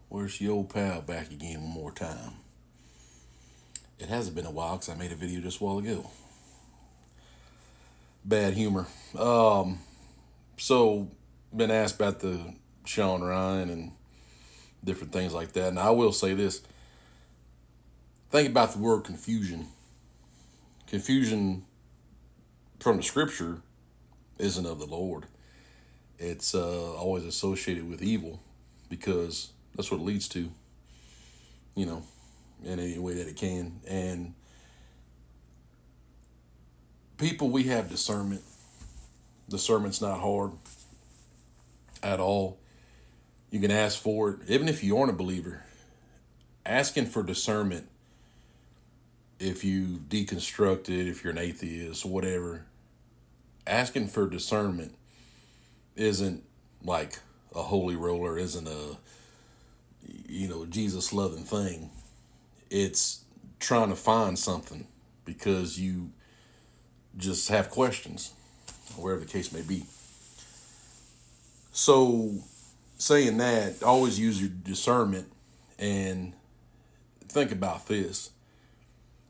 Where's your old pal back again one more time? It hasn't been a while because I made a video just a while ago. Bad humor. So, been asked about the Sean Ryan and different things like that. And I will say this. Think about the word confusion. Confusion from the scripture isn't of the Lord. It's always associated with evil because that's what it leads to, you know, in any way that it can. And people, we have discernment. Discernment's not hard at all. You can ask for it, even if you aren't a believer. Asking for discernment, if you deconstruct it, if you're an atheist, whatever, asking for discernment isn't like a holy roller, isn't a, Jesus loving thing. It's trying to find something because you just have questions, wherever the case may be. So, saying that, always use your discernment and think about this.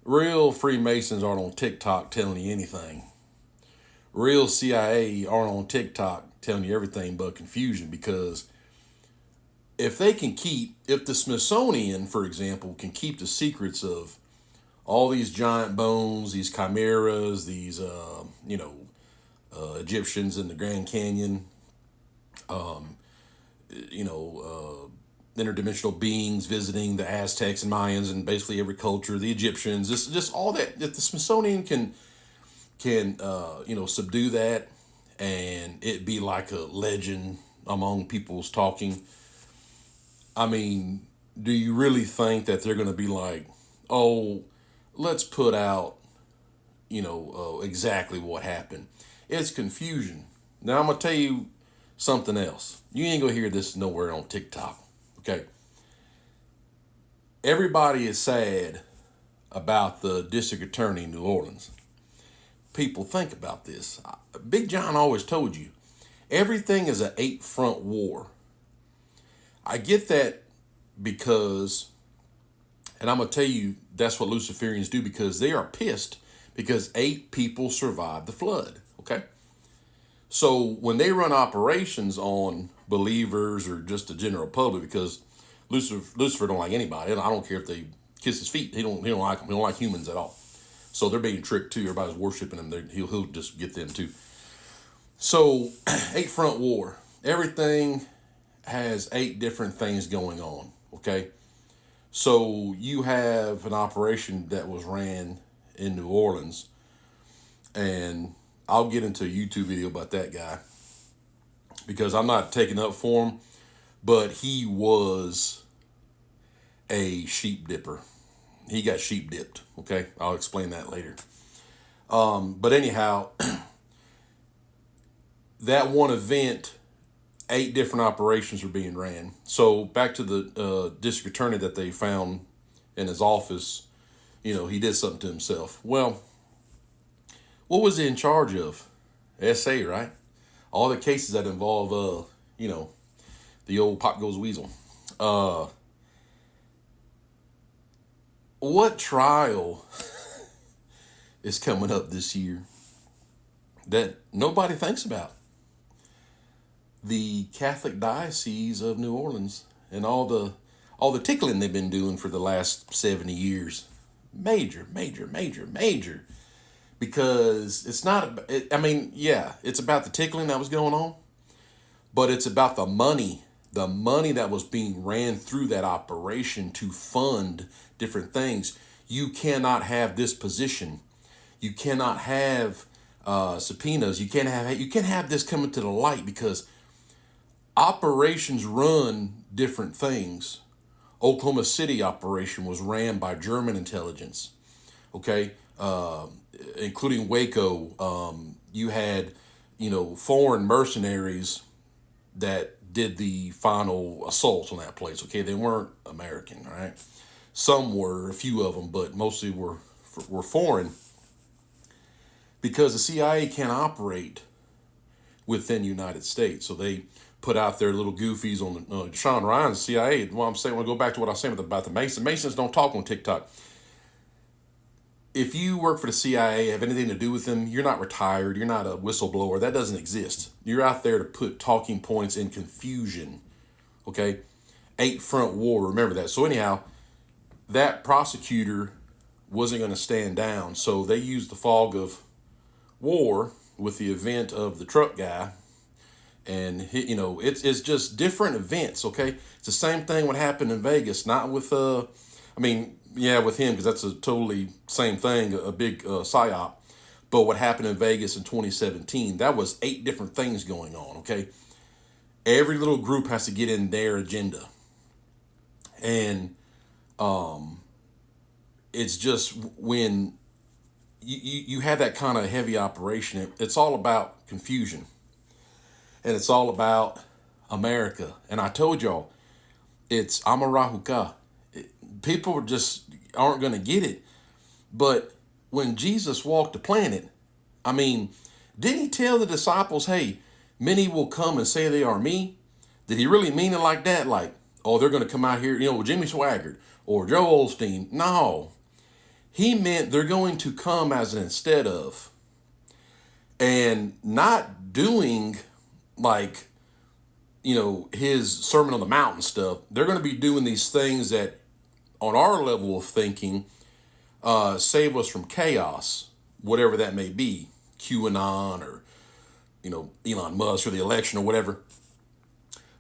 Real Freemasons aren't on TikTok telling you anything. Real CIA aren't on TikTok telling you everything but confusion, because if the Smithsonian, for example, can keep the secrets of all these giant bones, these chimeras, these, Egyptians in the Grand Canyon, interdimensional beings visiting the Aztecs and Mayans and basically every culture, the Egyptians, just all that. If the Smithsonian can subdue that and it be like a legend among people's talking, I mean, do you really think that they're going to be like, oh, let's put out, exactly what happened? It's confusion. Now I'm gonna tell you something else. You ain't gonna hear this nowhere on TikTok. Okay. Everybody is sad about the district attorney in New Orleans. People, think about this. Big John always told you, everything is an eight front war. I get that because, and I'm gonna tell you, that's what Luciferians do, because they are pissed because 8 people survived the flood. Okay. So when they run operations on believers or just the general public, because Lucifer don't like anybody. I don't care if they kiss his feet. He don't like them. He don't like humans at all. So they're being tricked too. Everybody's worshiping him. He'll just get them too. So 8 front war. Everything has 8 different things going on. Okay. So you have an operation that was ran in New Orleans, and I'll get into a YouTube video about that guy because I'm not taking up for him, but he was a sheep dipper. He got sheep dipped. Okay, I'll explain that later. But anyhow, that one event, 8 different operations were being ran. So back to the district attorney that they found in his office, he did something to himself. Well, what was he in charge of? SA, right? All the cases that involve, the old Pop Goes Weasel. What trial is coming up this year that nobody thinks about? The Catholic Diocese of New Orleans and all the tickling they've been doing for the last 70 years. Major. Because it's not, it's about the tickling that was going on, but it's about the money that was being ran through that operation to fund different things. You cannot have this position. You cannot have subpoenas. You can't have this coming to the light because operations run different things. Oklahoma City operation was ran by German intelligence. Okay. Including Waco. You had, foreign mercenaries that did the final assault on that place. Okay. They weren't American, right? Some were, a few of them, but mostly were foreign, because the CIA can't operate within the United States. So they put out their little goofies on the Sean Ryan's CIA. Well, I'm saying, I want to go back to what I was saying about the Masons. Masons don't talk on TikTok. If you work for the CIA, have anything to do with them, you're not retired. You're not a whistleblower. That doesn't exist. You're out there to put talking points in confusion. Okay? 8 front war. Remember that. So anyhow, that prosecutor wasn't going to stand down. So they used the fog of war with the event of the truck guy. And, it's just different events, okay? It's the same thing what happened in Vegas, not with, with him, because that's a totally same thing, a big psyop. But what happened in Vegas in 2017, that was 8 different things going on, okay? Every little group has to get in their agenda. And it's just when you have that kind of heavy operation, it's all about confusion. And it's all about America. And I told y'all, it's Amarahuka. People just aren't going to get it. But when Jesus walked the planet, didn't he tell the disciples, hey, many will come and say they are me? Did he really mean it like that? Like, oh, they're going to come out here, Jimmy Swaggart or Joe Osteen. No. He meant they're going to come as an instead of. And not doing like, his Sermon on the Mountain stuff. They're going to be doing these things that, on our level of thinking, save us from chaos, whatever that may be, QAnon or, Elon Musk or the election or whatever.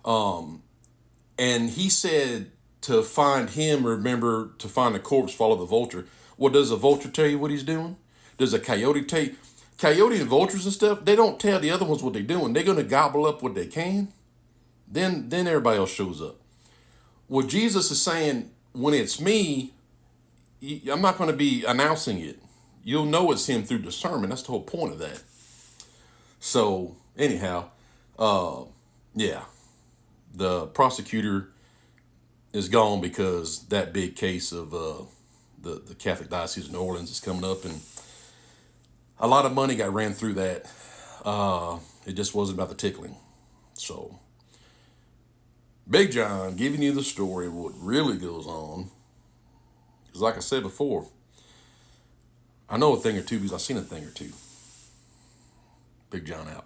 And he said to find him, remember, to find the corpse, follow the vulture. Well, does a vulture tell you what he's doing? Does a coyote tell you? Coyote and vultures and stuff, they don't tell the other ones what they're doing. They're going to gobble up what they can. Then everybody else shows up. Well, Jesus is saying, when it's me, I'm not going to be announcing it. You'll know it's him through discernment. That's the whole point of that. So, anyhow, the prosecutor is gone because that big case of the Catholic Diocese of New Orleans is coming up, and a lot of money got ran through that. It just wasn't about the tickling. So, Big John giving you the story of what really goes on. Because like I said before, I know a thing or two because I've seen a thing or two. Big John out.